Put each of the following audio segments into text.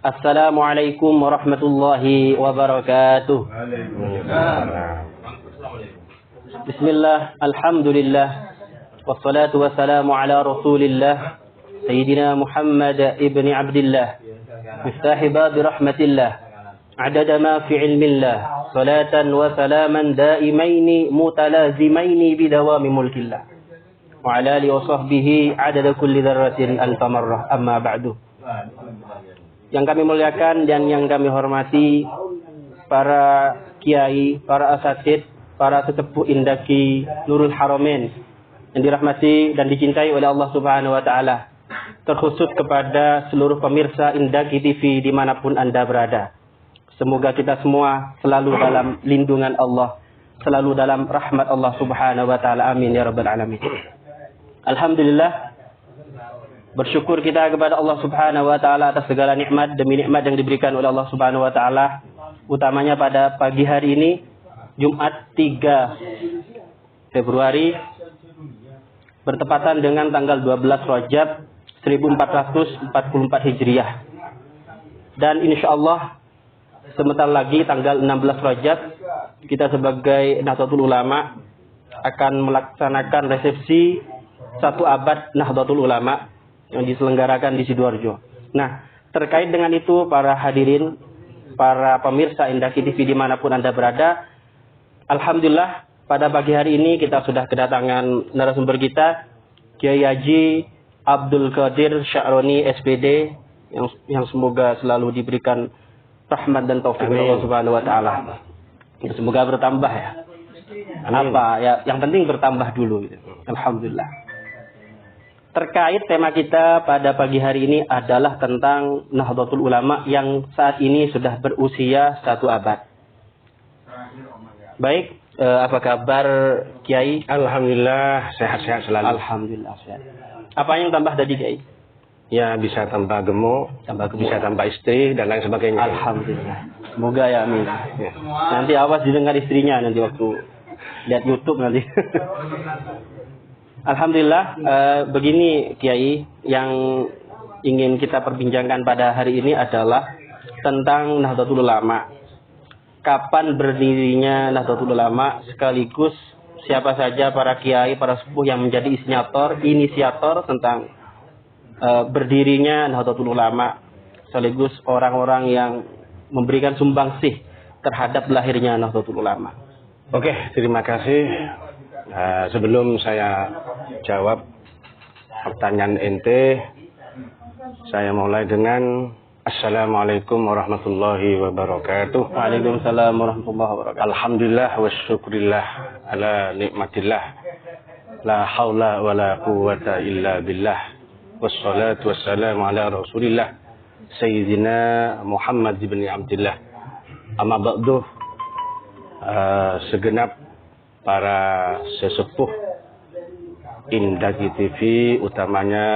Assalamualaikum warahmatullahi wabarakatuh. Bismillah, alhamdulillah, wassalatu wassalamu ala rasulillah, Sayyidina Muhammad ibni Abdillah, miftahi babi rahmatillah, adada ma fi ilmillah, salatan wa salaman daimaini mutalazimaini bidawami mulkillah, wa ala alihi wa sahbihi adada kulli dzarratin alfa marrah, amma ba'du. Yang kami muliakan dan yang kami hormati para kiai, para asatid, para sesepuh Indaki Nurul Haramain yang dirahmati dan dicintai oleh Allah Subhanahu wa taala. Terkhusus kepada seluruh pemirsa Indaki TV dimanapun Anda berada. Semoga kita semua selalu dalam lindungan Allah, selalu dalam rahmat Allah Subhanahu wa taala. Amin ya rabbal alamin. Alhamdulillah, bersyukur kita kepada Allah Subhanahu wa taala atas segala nikmat demi nikmat yang diberikan oleh Allah Subhanahu wa taala, utamanya pada pagi hari ini Jumat 3 Februari bertepatan dengan tanggal 12 Rajab 1444 Hijriah. Dan insyaallah sebentar lagi tanggal 16 Rajab kita sebagai Nahdlatul Ulama akan melaksanakan resepsi 1 abad Nahdlatul Ulama yang diselenggarakan di Sidoarjo. Nah, terkait dengan itu para hadirin, para pemirsa Indaki TV dimanapun Anda berada, alhamdulillah pada pagi hari ini kita sudah kedatangan narasumber kita, Kiai Haji Abdul Qadir Sya'roni SPD, yang semoga selalu diberikan rahmat dan taufik oleh Allah Subhanahu wa taala. Semoga bertambah ya. Kenapa? Ya, yang penting bertambah dulu gitu. Alhamdulillah. Terkait tema kita pada pagi hari ini adalah tentang Nahdlatul Ulama yang saat ini sudah berusia 1 abad. Baik, apa kabar Kiai? Alhamdulillah, sehat-sehat selalu. Alhamdulillah sehat. Apa yang tambah tadi Kiai? Ya, bisa tambah gemuk, bisa tambah istri dan lain sebagainya. Alhamdulillah. Semoga ya, amin. Ya. Nanti awas didengar istrinya nanti waktu lihat YouTube nanti. Alhamdulillah, begini Kiai, yang ingin kita perbincangkan pada hari ini adalah tentang Nahdlatul Ulama. Kapan berdirinya Nahdlatul Ulama, sekaligus siapa saja para kiai, para sepuh yang menjadi inisiator tentang berdirinya Nahdlatul Ulama, sekaligus orang-orang yang memberikan sumbangsih terhadap lahirnya Nahdlatul Ulama. Oke, terima kasih. Sebelum saya jawab pertanyaan ente, saya mulai dengan Assalamualaikum warahmatullahi wabarakatuh. Waalaikumsalam warahmatullahi wabarakatuh. Alhamdulillah wa syukurillah ala nikmatillah. La hawla wa la quwwata illa billah. Wassalatu wassalamu ala rasulillah Sayyidina Muhammad ibn Abdillah. Amma ba'du, segenap para sesepuh Indaki TV, utamanya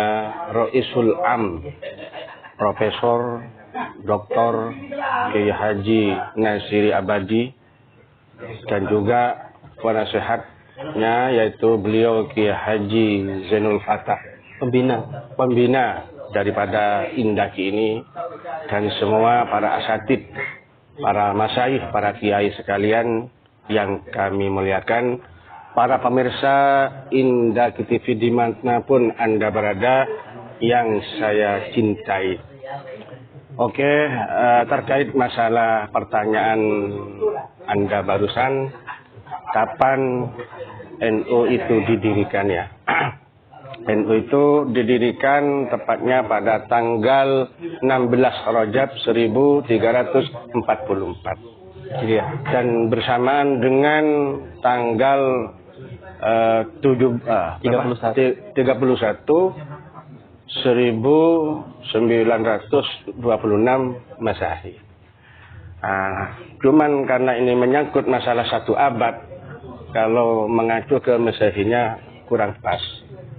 Roisul Am Profesor Dr. Kiai Haji Nasiri Abadi, dan juga penasehatnya yaitu beliau Kiai Haji Zainul Fatah, pembina daripada Indaki ini, dan semua para asatid, para masyayikh, para kiai sekalian yang kami muliakan, para pemirsa Indaki TV dimanapun Anda berada yang saya cintai. Oke, terkait masalah pertanyaan Anda barusan, kapan NU itu didirikan ya? NU itu didirikan tepatnya pada tanggal 16 Rajab 1344. Iya. Dan bersamaan dengan tanggal 1926 Masehi. Cuman karena ini menyangkut masalah 1 abad, kalau mengacu ke Masehinya kurang pas.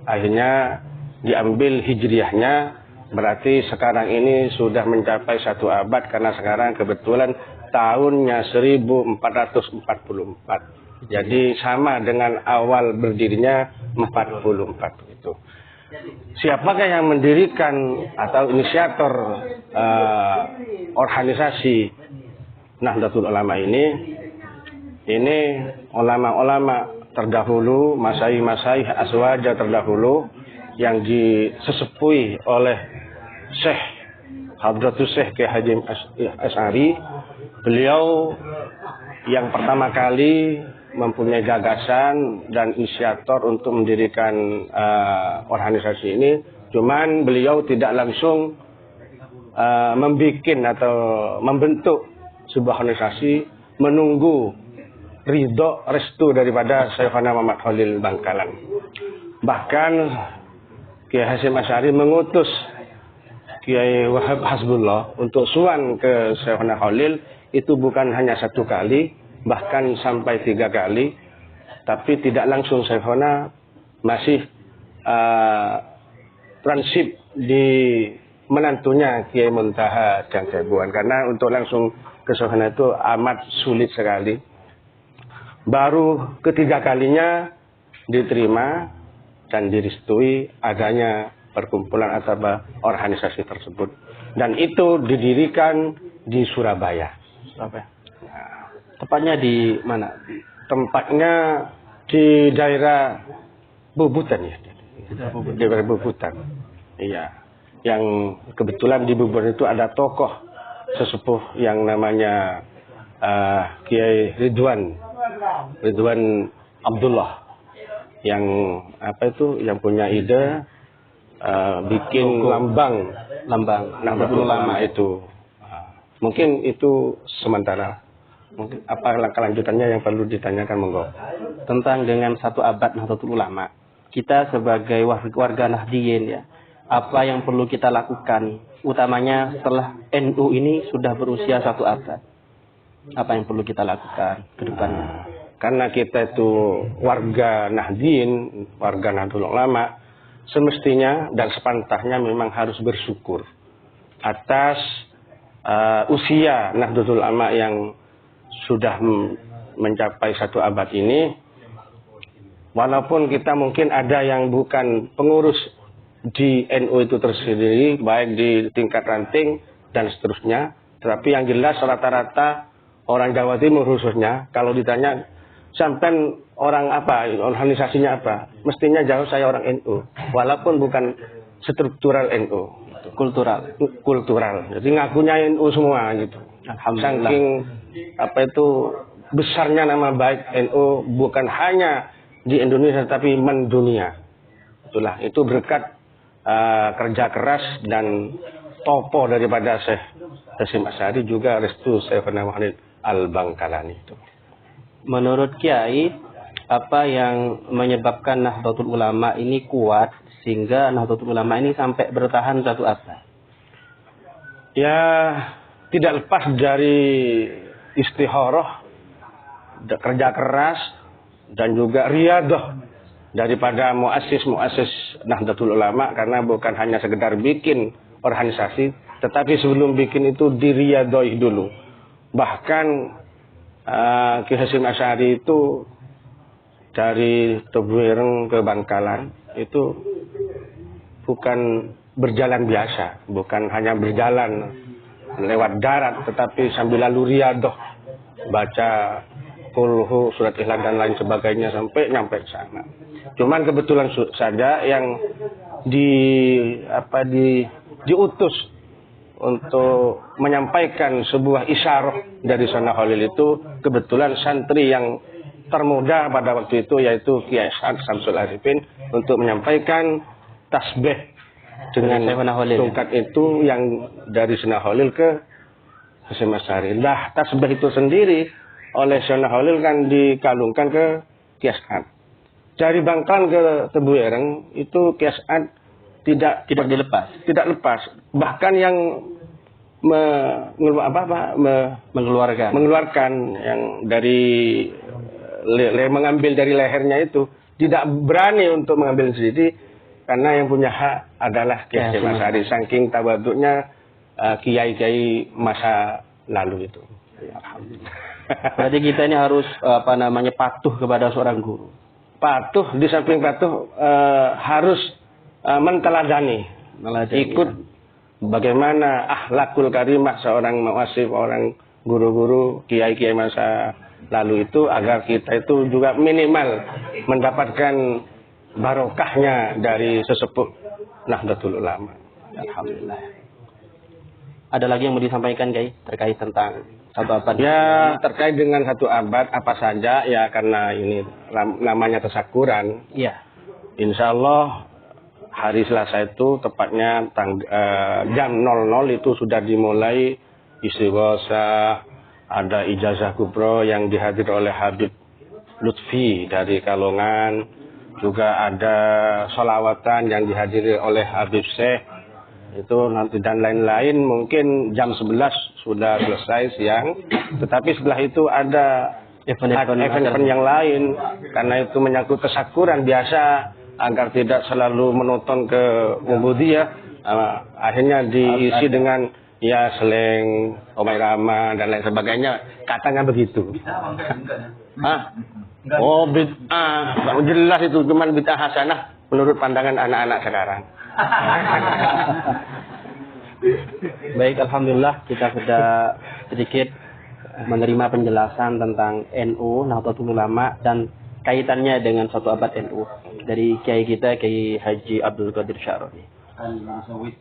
Akhirnya diambil Hijriahnya, berarti sekarang ini sudah mencapai 1 abad, karena sekarang kebetulan tahunnya 1444. Jadi sama dengan awal berdirinya 44 itu. siapakah yang mendirikan atau inisiator organisasi Nahdlatul Ulama ini ulama-ulama terdahulu, masyayikh aswaja terdahulu yang disesepui oleh Syekh Hadratus Syekh Kiai Hasyim Asy'ari. Beliau yang pertama kali mempunyai gagasan dan inisiator untuk mendirikan organisasi ini. Cuman beliau tidak langsung membentuk sebuah organisasi, menunggu ridho restu daripada Syekhana Muhammad Khalil Bangkalan. Bahkan Kiai Hasyim Asy'ari mengutus Kiai Wahab Hasbullah untuk suan ke Syekhana Khalil, itu bukan hanya 1 kali, bahkan sampai 3 kali, tapi tidak langsung. Syekhana masih transit di menantunya Kiai Muntaha Jangkebuan, karena untuk langsung ke Syekhana itu amat sulit sekali. Baru ketiga kalinya diterima dan direstui adanya perkumpulan atau organisasi tersebut, dan itu didirikan di Surabaya. Tepatnya di mana? Tempatnya di daerah Bubutan ya. Di daerah Bubutan. Iya. Yang kebetulan di Bubutan itu ada tokoh sesepuh yang namanya Kiai Ridwan Abdullah, yang yang punya ide bikin lambang Nahdlatul Ulama itu. Mungkin itu sementara. Mungkin apa langkah lanjutannya yang perlu ditanyakan, monggo. Tentang dengan 1 abad Nahdlatul Ulama, kita sebagai warga Nahdiyin ya, apa yang perlu kita lakukan, utamanya setelah NU ini sudah berusia 1 abad? Apa yang perlu kita lakukan ke depannya? Karena kita itu warga Nahdiyin, warga Nahdlatul Ulama, semestinya dan sepantasnya memang harus bersyukur atas usia Nahdlatul Ulama yang sudah mencapai 1 abad ini. Walaupun kita mungkin ada yang bukan pengurus di NU itu tersendiri, baik di tingkat ranting dan seterusnya, tetapi yang jelas rata-rata orang Jawa Timur khususnya, kalau ditanya sampai orang apa, organisasinya apa, mestinya jauh saya orang NU, walaupun bukan struktural NU, kultural. Jadi ngakunya NU semua gitu. Saking besarnya nama baik NU bukan hanya di Indonesia tapi mendunia. Itulah, itu berkat kerja keras dan topo daripada Syekh Hasyim Asy'ari, juga restu Syekhana Khalil Al-Bangkalani itu. Menurut Kiai, apa yang menyebabkan Nahdlatul Ulama ini kuat sehingga Nahdlatul Ulama ini sampai bertahan 1 abad? Ya, tidak lepas dari istikharah, kerja keras, dan juga riyadhah daripada muassis Nahdlatul Ulama, karena bukan hanya sekedar bikin organisasi, tetapi sebelum bikin itu diriyadhahi dulu. Bahkan Kiai Hasyim Asy'ari itu dari Tebuireng ke Bangkalan itu bukan berjalan biasa, bukan hanya berjalan lewat darat, tetapi sambil lalu riyadhah, baca kulhu, surat Ikhlas dan lain sebagainya sampai nyampe ke sana. Cuman kebetulan saja yang diutus untuk menyampaikan sebuah isyarah dari Syekhana Khalil itu kebetulan santri yang termuda pada waktu itu, yaitu Kiai Samsul Arifin, untuk menyampaikan tasbih dengan tongkat itu yang dari Syekhana Khalil ke Hasyim Asy'ari. Lah, tasbih itu sendiri oleh Syekhana Khalil kan dikalungkan ke Kiai As'ad. Dari Bangkalan ke Tebuireng itu Kiai As'ad tidak lepas. Bahkan yang mengeluarkan yang dari mengambil dari lehernya itu tidak berani untuk mengambil sendiri, karena yang punya hak adalah Kiai Hasyim Asy'ari, saking tawaduknya kiai-kiai masa lalu itu. Alhamdulillah. Berarti kita ini harus patuh kepada seorang guru. Patuh, di samping patuh harus menteladani, ikut bagaimana akhlakul karimah seorang muasif, orang guru-guru, kiai-kiai masa lalu itu, agar kita itu juga minimal mendapatkan barokahnya dari sesepuh Nahdlatul Ulama. Alhamdulillah. Ada lagi yang mau disampaikan, Kiai, terkait tentang satu abad? Ya, terkait dengan satu abad apa saja ya, karena ini namanya tasakuran. Iya. Insya Allah hari Selasa itu tepatnya jam 00 itu sudah dimulai istighosah, ada ijazah kubro yang dihadiri oleh Habib Lutfi dari Kalongan, juga ada sholawatan yang dihadiri oleh Habib Syekh itu nanti, dan lain-lain. Mungkin jam 11 sudah selesai siang, tetapi setelah itu ada event-event yang lain, karena itu menyangkut tasakuran biasa, agar tidak selalu menonton ke ubudiyah, akhirnya diisi dengan ya seleng, omai rama dan lain sebagainya, katanya begitu. Oh bid'ah, jelas itu cuma bid'ah hasanah menurut pandangan anak-anak sekarang. Baik, alhamdulillah kita sudah sedikit menerima penjelasan tentang NU Nahdlatul Ulama dan kaitannya dengan satu abad NU dari kiai kita, Kiai Haji Abdul Qadir Sya'roni.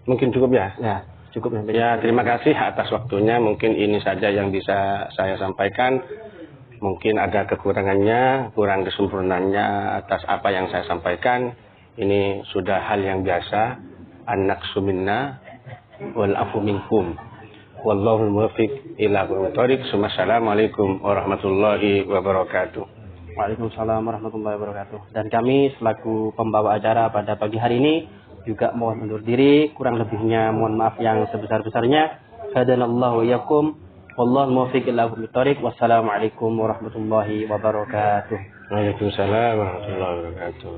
Mungkin cukup ya? Ya, cukup ya. Ya, terima kasih atas waktunya. Mungkin ini saja yang bisa saya sampaikan. Mungkin ada kekurangannya, kurang kesempurnaannya atas apa yang saya sampaikan. Ini sudah hal yang biasa. An-naqsu minna wal afu minkum. Wallahul muwaffiq ila aqwamit thoriq. Assalamualaikum warahmatullahi wabarakatuh. Waalaikumsalam warahmatullahi wabarakatuh. Dan kami selaku pembawa acara pada pagi hari ini juga mohon undur diri, kurang lebihnya mohon maaf yang sebesar-besarnya. Hadanallahu wa iyyakum. Wallahul muwaffiq ila aqwamit thoriq. Wassalamualaikum warahmatullahi wabarakatuh. Waalaikumsalam warahmatullahi wabarakatuh.